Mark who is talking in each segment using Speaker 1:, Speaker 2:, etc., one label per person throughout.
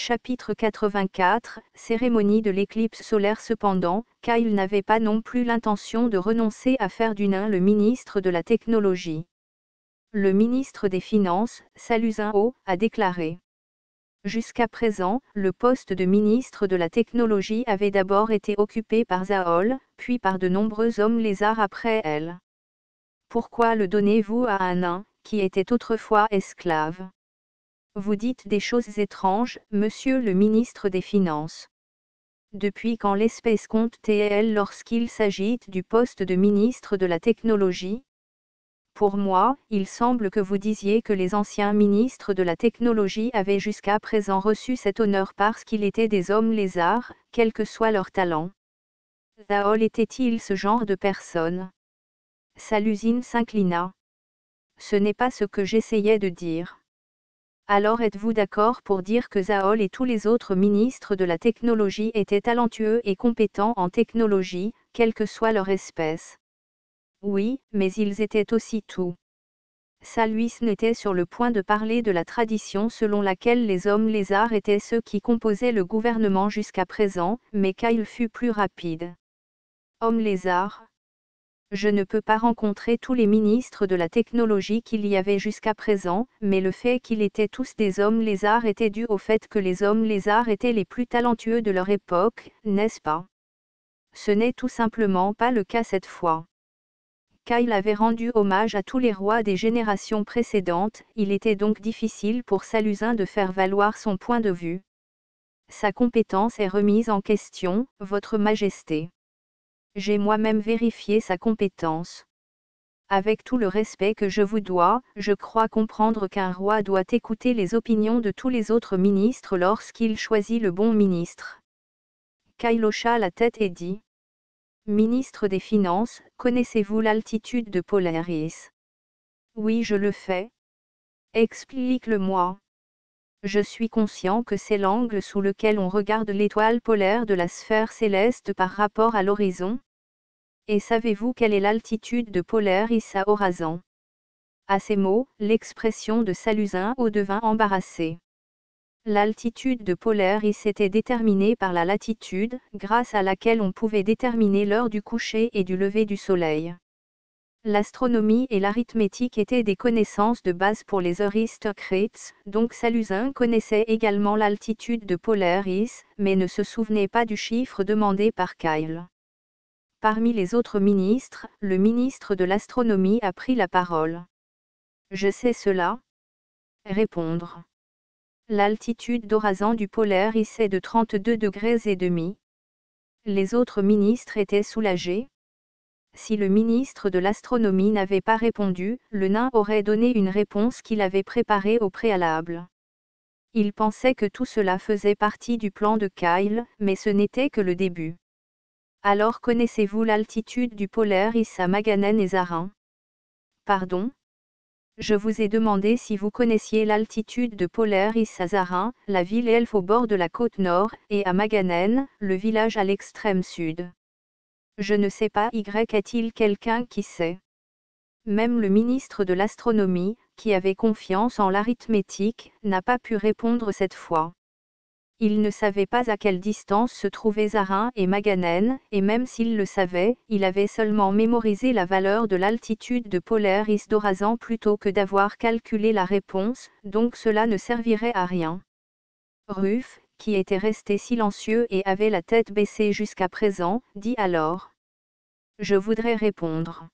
Speaker 1: Chapitre 84, Cérémonie de l'éclipse solaire. Cependant, Kyle n'avait pas non plus l'intention de renoncer à faire du nain le ministre de la technologie. Le ministre des Finances, Salusin Ho, a déclaré. Jusqu'à présent, le poste de ministre de la technologie avait d'abord été occupé par Zhaol, puis par de nombreux hommes lézards après elle. Pourquoi le donnez-vous à un nain, qui était autrefois esclave ? Vous dites des choses étranges, monsieur le ministre des Finances. Depuis quand l'espèce compte-t-elle lorsqu'il s'agit du poste de ministre de la technologie ? Pour moi, il semble que vous disiez que les anciens ministres de la technologie avaient jusqu'à présent reçu cet honneur parce qu'ils étaient des hommes lézards, quel que soit leur talent. Zhaol était-il ce genre de personne ? Salusin s'inclina. Ce n'est pas ce que j'essayais de dire. Alors êtes-vous d'accord pour dire que Zhaol et tous les autres ministres de la technologie étaient talentueux et compétents en technologie, quelle que soit leur espèce ? Oui, mais ils étaient aussi tout. Salusin était sur le point de parler de la tradition selon laquelle les hommes lézards étaient ceux qui composaient le gouvernement jusqu'à présent, mais Kyle fut plus rapide. Homme lézard ? Je ne peux pas rencontrer tous les ministres de la technologie qu'il y avait jusqu'à présent, mais le fait qu'ils étaient tous des hommes lézards était dû au fait que les hommes lézards étaient les plus talentueux de leur époque, n'est-ce pas ? Ce n'est tout simplement pas le cas cette fois. Kyle avait rendu hommage à tous les rois des générations précédentes, il était donc difficile pour Salusin de faire valoir son point de vue. Sa compétence est remise en question, Votre Majesté. J'ai moi-même vérifié sa compétence. Avec tout le respect que je vous dois, je crois comprendre qu'un roi doit écouter les opinions de tous les autres ministres lorsqu'il choisit le bon ministre. Kyle hocha la tête et dit. Ministre des Finances, connaissez-vous l'altitude de Polaris ? Oui, je le fais. Explique-le-moi. Je suis conscient que c'est l'angle sous lequel on regarde l'étoile polaire de la sphère céleste par rapport à l'horizon. Et savez-vous quelle est l'altitude de Polaris à Horazan ? À ces mots, l'expression de Salusin Ho devint embarrassée. L'altitude de Polaris était déterminée par la latitude, grâce à laquelle on pouvait déterminer l'heure du coucher et du lever du soleil. L'astronomie et l'arithmétique étaient des connaissances de base pour les aristocrates, donc Salusin connaissait également l'altitude de Polaris, mais ne se souvenait pas du chiffre demandé par Kyle. Parmi les autres ministres, le ministre de l'astronomie a pris la parole. Je sais cela. Répondre. L'altitude d'Horazan du Polaris est de 32 degrés et demi. Les autres ministres étaient soulagés. Si le ministre de l'astronomie n'avait pas répondu, le nain aurait donné une réponse qu'il avait préparée au préalable. Il pensait que tout cela faisait partie du plan de Kyle, mais ce n'était que le début. Alors connaissez-vous l'altitude du Polaris à Maganen et Zarin ? Pardon ? Je vous ai demandé si vous connaissiez l'altitude de Polaris à Zarin, la ville elfe au bord de la côte nord, et à Maganen, le village à l'extrême sud. Je ne sais pas, a-t-il quelqu'un qui sait ? Même le ministre de l'astronomie, qui avait confiance en l'arithmétique, n'a pas pu répondre cette fois. Il ne savait pas à quelle distance se trouvaient Zarin et Maganen, et même s'il le savait, il avait seulement mémorisé la valeur de l'altitude de Polaris d'Horazan plutôt que d'avoir calculé la réponse, donc cela ne servirait à rien. Ruff, qui était resté silencieux et avait la tête baissée jusqu'à présent, dit alors. Je voudrais répondre.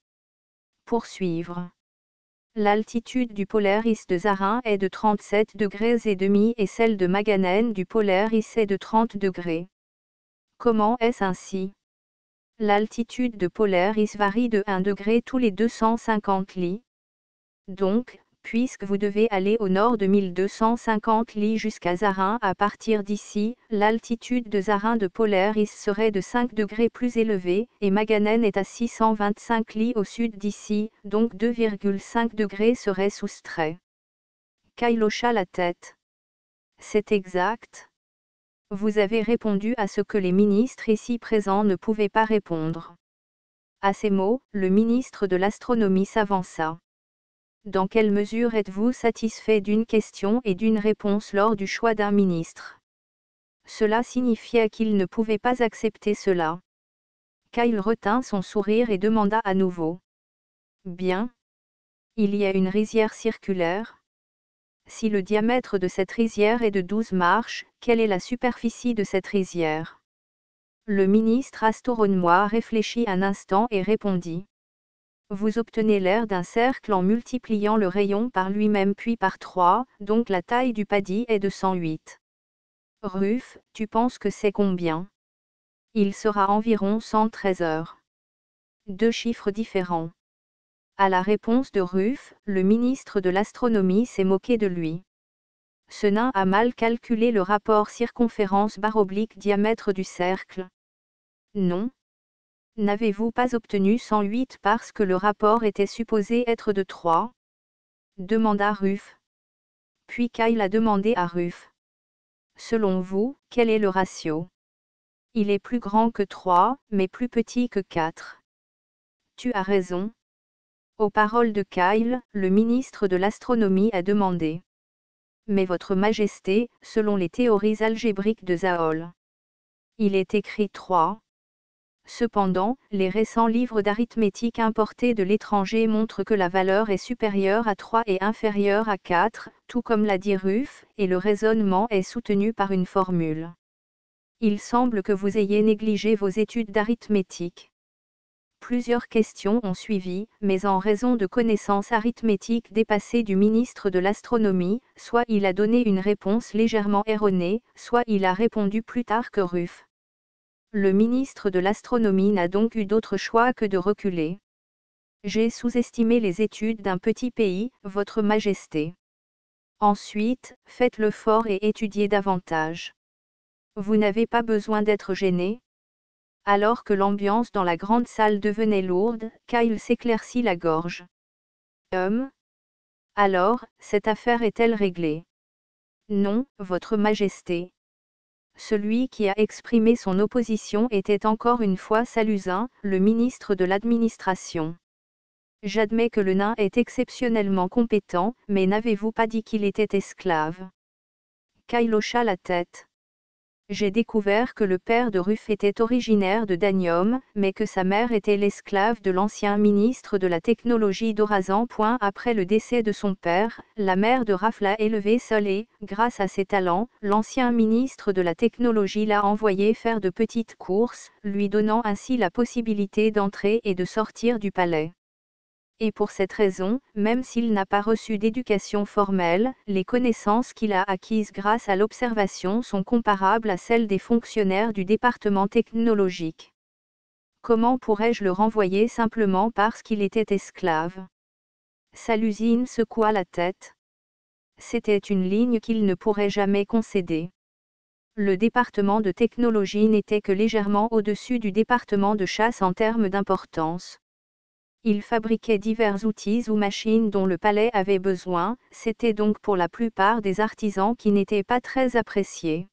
Speaker 1: Poursuivre. L'altitude du Polaris de Zarin est de 37 degrés et demi et celle de Maganen du Polaris est de 30 degrés. Comment est-ce ainsi ? L'altitude de Polaris varie de 1 degré tous les 250 lits. Donc, puisque vous devez aller au nord de 1250 lits jusqu'à Zarin à partir d'ici, l'altitude de Zarin de Polaris serait de 5 degrés plus élevée, et Maganen est à 625 lits au sud d'ici, donc 2,5 degrés seraient soustraits. Kyle hocha la tête. C'est exact. Vous avez répondu à ce que les ministres ici présents ne pouvaient pas répondre. À ces mots, le ministre de l'astronomie s'avança. Dans quelle mesure êtes-vous satisfait d'une question et d'une réponse lors du choix d'un ministre ? Cela signifiait qu'il ne pouvait pas accepter cela. Kyle retint son sourire et demanda à nouveau. Bien. Il y a une rizière circulaire. Si le diamètre de cette rizière est de 12 marches, quelle est la superficie de cette rizière? Le ministre astronome réfléchit un instant et répondit. Vous obtenez l'aire d'un cercle en multipliant le rayon par lui-même puis par 3, donc la taille du paddy est de 108. Ruf, tu penses que c'est combien? Il sera environ 113 heures. Deux chiffres différents. À la réponse de Ruf, le ministre de l'astronomie s'est moqué de lui. Ce nain a mal calculé le rapport circonférence/diamètre du cercle. Non. N'avez-vous pas obtenu 108 parce que le rapport était supposé être de 3? Demanda Ruf. Puis Kyle a demandé à Ruf. Selon vous, quel est le ratio? Il est plus grand que 3, mais plus petit que 4. Tu as raison. Aux paroles de Kyle, le ministre de l'astronomie a demandé. Mais votre majesté, selon les théories algébriques de Zaol. Il est écrit 3. Cependant, les récents livres d'arithmétique importés de l'étranger montrent que la valeur est supérieure à 3 et inférieure à 4, tout comme l'a dit Ruf, et le raisonnement est soutenu par une formule. Il semble que vous ayez négligé vos études d'arithmétique. Plusieurs questions ont suivi, mais en raison de connaissances arithmétiques dépassées du ministre de l'astronomie, soit il a donné une réponse légèrement erronée, soit il a répondu plus tard que Ruf. Le ministre de l'astronomie n'a donc eu d'autre choix que de reculer. J'ai sous-estimé les études d'un petit pays, Votre Majesté. Ensuite, faites le fort et étudiez davantage. Vous n'avez pas besoin d'être gêné. Alors que l'ambiance dans la grande salle devenait lourde, Kyle s'éclaircit la gorge. Alors, cette affaire est-elle réglée? Non, Votre Majesté. Celui qui a exprimé son opposition était encore une fois Saluzin, le ministre de l'administration. J'admets que le nain est exceptionnellement compétent, mais n'avez-vous pas dit qu'il était esclave? Kyle hocha la tête. J'ai découvert que le père de Ruf était originaire de Danium, mais que sa mère était l'esclave de l'ancien ministre de la technologie d'Orazan. Après le décès de son père, la mère de Raf l'a élevé seule et, grâce à ses talents, l'ancien ministre de la technologie l'a envoyé faire de petites courses, lui donnant ainsi la possibilité d'entrer et de sortir du palais. Et pour cette raison, même s'il n'a pas reçu d'éducation formelle, les connaissances qu'il a acquises grâce à l'observation sont comparables à celles des fonctionnaires du département technologique. Comment pourrais-je le renvoyer simplement parce qu'il était esclave? Saluzine secoua la tête. C'était une ligne qu'il ne pourrait jamais concéder. Le département de technologie n'était que légèrement au-dessus du département de chasse en termes d'importance. Il fabriquait divers outils ou machines dont le palais avait besoin, c'était donc pour la plupart des artisans qui n'étaient pas très appréciés.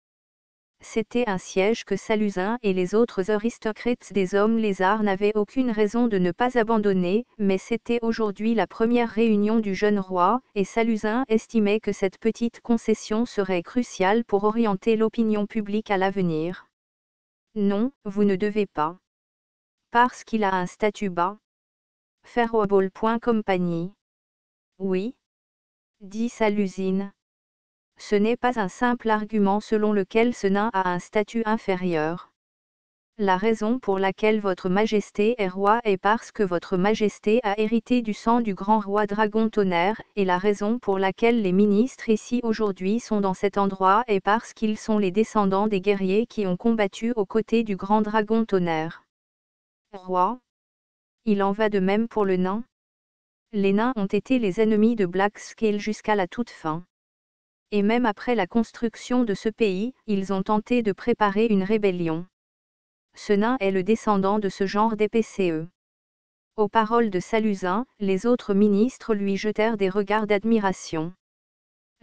Speaker 1: C'était un siège que Saluzin et les autres aristocrates des hommes lézards n'avaient aucune raison de ne pas abandonner, mais c'était aujourd'hui la première réunion du jeune roi, et Saluzin estimait que cette petite concession serait cruciale pour orienter l'opinion publique à l'avenir. Non, vous ne devez pas. Parce qu'il a un statut bas. Ferroable. Compagnie. Oui. Dit Saluzine. Ce n'est pas un simple argument selon lequel ce nain a un statut inférieur. La raison pour laquelle Votre Majesté est roi est parce que Votre Majesté a hérité du sang du grand roi Dragon Tonnerre, et la raison pour laquelle les ministres ici aujourd'hui sont dans cet endroit est parce qu'ils sont les descendants des guerriers qui ont combattu aux côtés du grand Dragon Tonnerre. Roi. Il en va de même pour le nain. Les nains ont été les ennemis de Black Scale jusqu'à la toute fin. Et même après la construction de ce pays, ils ont tenté de préparer une rébellion. Ce nain est le descendant de ce genre d'épée. Aux paroles de Saluzin, les autres ministres lui jetèrent des regards d'admiration.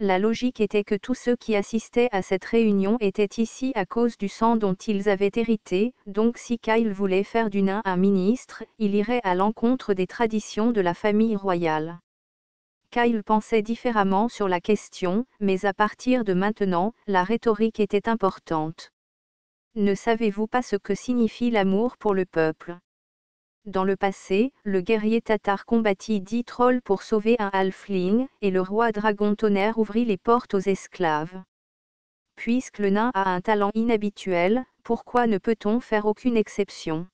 Speaker 1: La logique était que tous ceux qui assistaient à cette réunion étaient ici à cause du sang dont ils avaient hérité, donc si Kyle voulait faire du nain un ministre, il irait à l'encontre des traditions de la famille royale. Kyle pensait différemment sur la question, mais à partir de maintenant, la rhétorique était importante. Ne savez-vous pas ce que signifie l'amour pour le peuple? Dans le passé, le guerrier tatar combattit 10 trolls pour sauver un halfling, et le roi dragon tonnerre ouvrit les portes aux esclaves. Puisque le nain a un talent inhabituel, pourquoi ne peut-on faire aucune exception?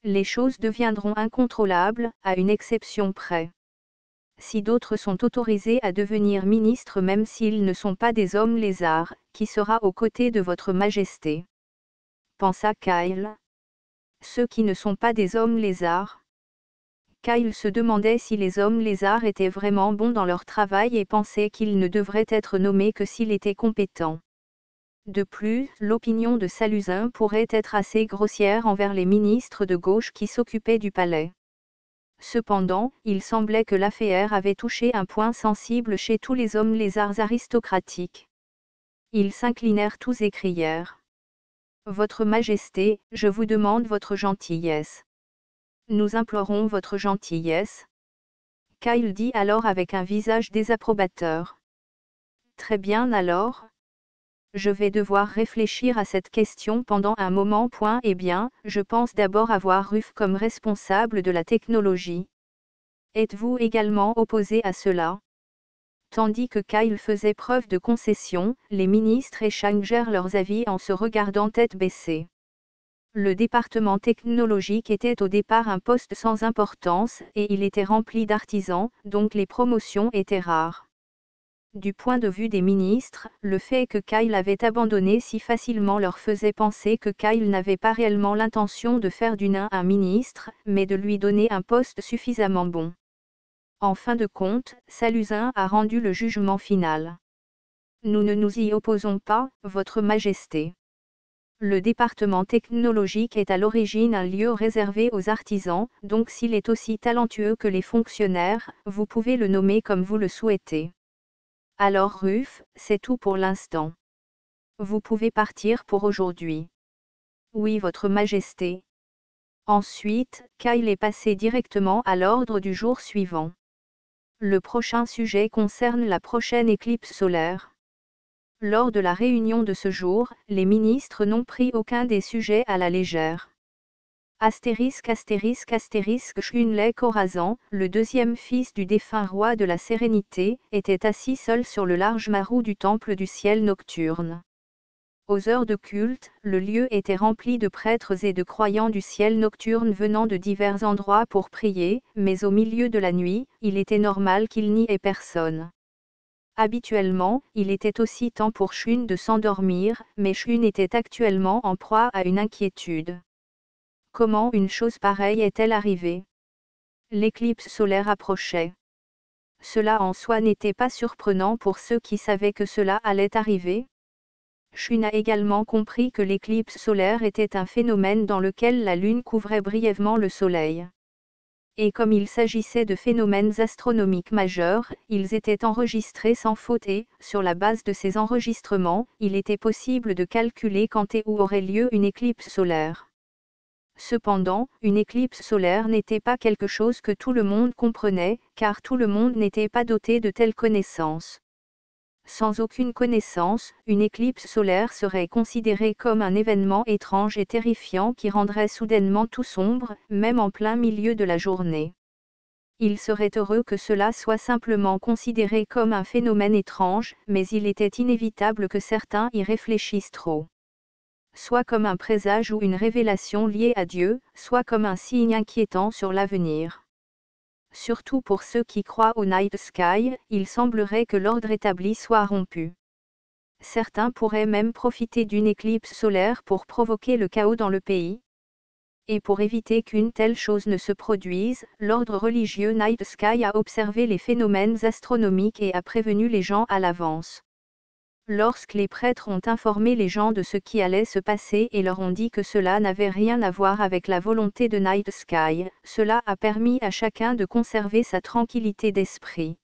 Speaker 1: Les choses deviendront incontrôlables, à une exception près. Si d'autres sont autorisés à devenir ministres même s'ils ne sont pas des hommes lézards, qui sera aux côtés de votre majesté? Pensa Kyle. Ceux qui ne sont pas des hommes lézards. Kyle se demandait si les hommes lézards étaient vraiment bons dans leur travail et pensait qu'ils ne devraient être nommés que s'il était compétent. De plus, l'opinion de Saluzin pourrait être assez grossière envers les ministres de gauche qui s'occupaient du palais. Cependant, il semblait que l'affaire avait touché un point sensible chez tous les hommes lézards aristocratiques. Ils s'inclinèrent tous et crièrent. Votre Majesté, je vous demande votre gentillesse. Nous implorons votre gentillesse. Kyle dit alors avec un visage désapprobateur. Très bien alors. Je vais devoir réfléchir à cette question pendant un moment. Eh bien, je pense d'abord avoir Ruff comme responsable de la technologie. Êtes-vous également opposé à cela? Tandis que Kyle faisait preuve de concession, les ministres échangèrent leurs avis en se regardant tête baissée. Le département technologique était au départ un poste sans importance et il était rempli d'artisans, donc les promotions étaient rares. Du point de vue des ministres, le fait que Kyle avait abandonné si facilement leur faisait penser que Kyle n'avait pas réellement l'intention de faire du nain un ministre, mais de lui donner un poste suffisamment bon. En fin de compte, Saluzin a rendu le jugement final. Nous ne nous y opposons pas, Votre Majesté. Le département technologique est à l'origine un lieu réservé aux artisans, donc s'il est aussi talentueux que les fonctionnaires, vous pouvez le nommer comme vous le souhaitez. Alors Ruff, c'est tout pour l'instant. Vous pouvez partir pour aujourd'hui. Oui, Votre Majesté. Ensuite, Kyle est passé directement à l'ordre du jour suivant. Le prochain sujet concerne la prochaine éclipse solaire. Lors de la réunion de ce jour, les ministres n'ont pris aucun des sujets à la légère. Shunlei Khorasan, le deuxième fils du défunt roi de la Sérénité, était assis seul sur le large marou du temple du ciel nocturne. Aux heures de culte, le lieu était rempli de prêtres et de croyants du ciel nocturne venant de divers endroits pour prier, mais au milieu de la nuit, il était normal qu'il n'y ait personne. Habituellement, il était aussi temps pour Shun de s'endormir, mais Shun était actuellement en proie à une inquiétude. Comment une chose pareille est-elle arrivée? L'éclipse solaire approchait. Cela en soi n'était pas surprenant pour ceux qui savaient que cela allait arriver. Shun a également compris que l'éclipse solaire était un phénomène dans lequel la Lune couvrait brièvement le Soleil. Et comme il s'agissait de phénomènes astronomiques majeurs, ils étaient enregistrés sans faute et, sur la base de ces enregistrements, il était possible de calculer quand et où aurait lieu une éclipse solaire. Cependant, une éclipse solaire n'était pas quelque chose que tout le monde comprenait, car tout le monde n'était pas doté de telles connaissances. Sans aucune connaissance, une éclipse solaire serait considérée comme un événement étrange et terrifiant qui rendrait soudainement tout sombre, même en plein milieu de la journée. Il serait heureux que cela soit simplement considéré comme un phénomène étrange, mais il était inévitable que certains y réfléchissent trop. Soit comme un présage ou une révélation liée à Dieu, soit comme un signe inquiétant sur l'avenir. Surtout pour ceux qui croient au Night Sky, il semblerait que l'ordre établi soit rompu. Certains pourraient même profiter d'une éclipse solaire pour provoquer le chaos dans le pays. Et pour éviter qu'une telle chose ne se produise, l'ordre religieux Night Sky a observé les phénomènes astronomiques et a prévenu les gens à l'avance. Lorsque les prêtres ont informé les gens de ce qui allait se passer et leur ont dit que cela n'avait rien à voir avec la volonté de Night Sky, cela a permis à chacun de conserver sa tranquillité d'esprit.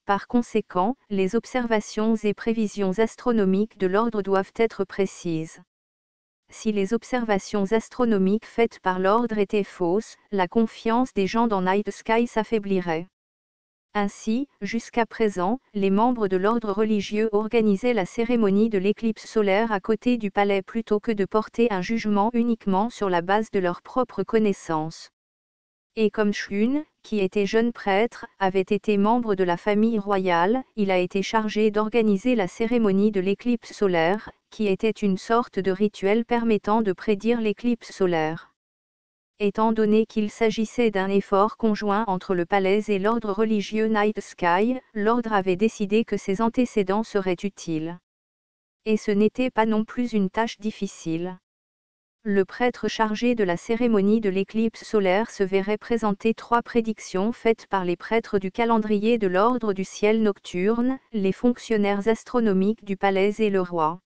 Speaker 1: Par conséquent, les observations et prévisions astronomiques de l'ordre doivent être précises. Si les observations astronomiques faites par l'ordre étaient fausses, la confiance des gens dans Night Sky s'affaiblirait. Ainsi, jusqu'à présent, les membres de l'ordre religieux organisaient la cérémonie de l'éclipse solaire à côté du palais plutôt que de porter un jugement uniquement sur la base de leurs propres connaissances. Et comme Shun, qui était jeune prêtre, avait été membre de la famille royale, il a été chargé d'organiser la cérémonie de l'éclipse solaire, qui était une sorte de rituel permettant de prédire l'éclipse solaire. Étant donné qu'il s'agissait d'un effort conjoint entre le palais et l'ordre religieux Night Sky, l'ordre avait décidé que ses antécédents seraient utiles. Et ce n'était pas non plus une tâche difficile. Le prêtre chargé de la cérémonie de l'éclipse solaire se verrait présenter 3 prédictions faites par les prêtres du calendrier de l'ordre du ciel nocturne, les fonctionnaires astronomiques du palais et le roi.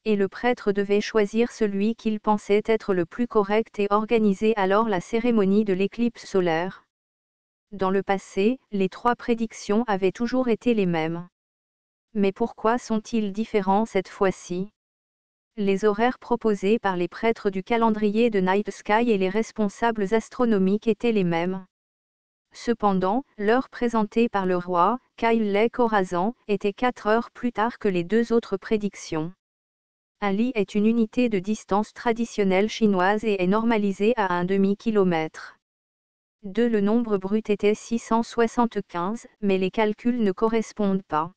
Speaker 1: Et le prêtre devait choisir celui qu'il pensait être le plus correct et organiser alors la cérémonie de l'éclipse solaire. Dans le passé, les 3 prédictions avaient toujours été les mêmes. Mais pourquoi sont-ils différents cette fois-ci ? Les horaires proposés par les prêtres du calendrier de Night Sky et les responsables astronomiques étaient les mêmes. Cependant, l'heure présentée par le roi, Kaile Khorasan, était 4 heures plus tard que les 2 autres prédictions. Un li est une unité de distance traditionnelle chinoise et est normalisée à un demi-kilomètre. Le nombre brut était 675, mais les calculs ne correspondent pas.